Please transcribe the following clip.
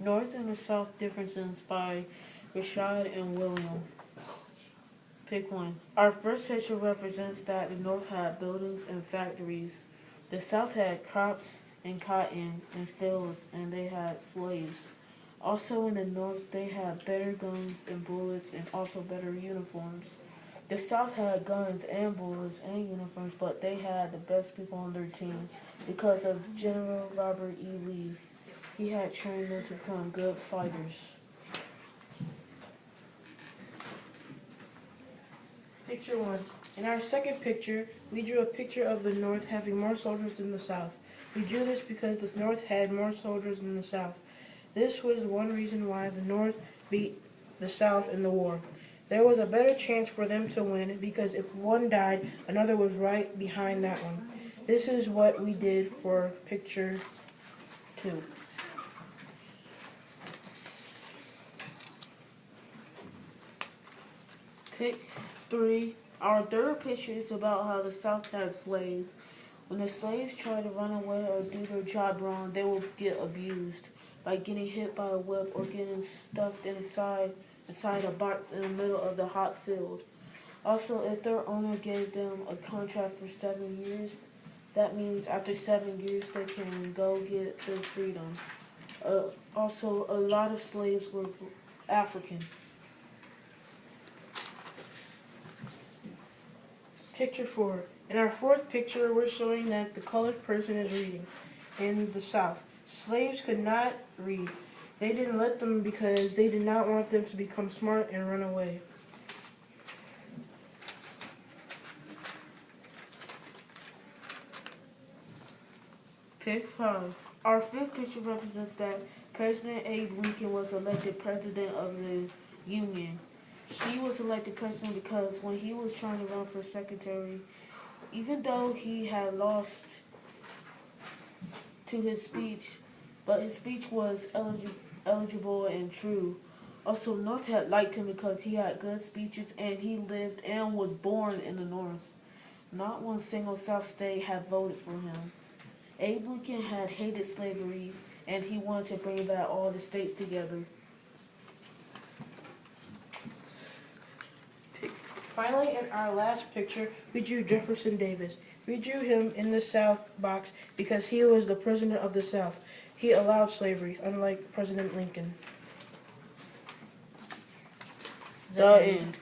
North and the South differences by Rashad and William. Pick one. Our first picture represents that the North had buildings and factories. The South had crops and cotton and fields, and they had slaves. Also in the North, they had better guns and bullets and also better uniforms. The South had guns and bullets and uniforms, but they had the best people on their team because of General Robert E. Lee. He had trained them to become good fighters. Picture 1. In our second picture, we drew a picture of the North having more soldiers than the South. We drew this because the North had more soldiers than the South. This was one reason why the North beat the South in the war. There was a better chance for them to win because if one died, another was right behind that one. This is what we did for picture 2. Pick 3. Our third picture is about how the South had slaves. When the slaves tried to run away or do their job wrong, they would get abused by getting hit by a whip or getting stuffed inside a box in the middle of the hot field. Also, if their owner gave them a contract for 7 years, that means after 7 years they can go get their freedom. Also, a lot of slaves were African. Picture 4. In our fourth picture, we're showing that the colored person is reading. In the South, slaves could not read. They didn't let them because they did not want them to become smart and run away. Pick 5. Our fifth picture represents that President Abe Lincoln was elected President of the Union. He was elected president because when he was trying to run for secretary, even though he had lost to his speech, but his speech was eligible and true. Also, North had liked him because he had good speeches and he lived and was born in the North. Not one single South state had voted for him. Abe Lincoln had hated slavery and he wanted to bring back all the states together. Finally, in our last picture, we drew Jefferson Davis. We drew him in the South box because he was the president of the South. He allowed slavery, unlike President Lincoln. The end.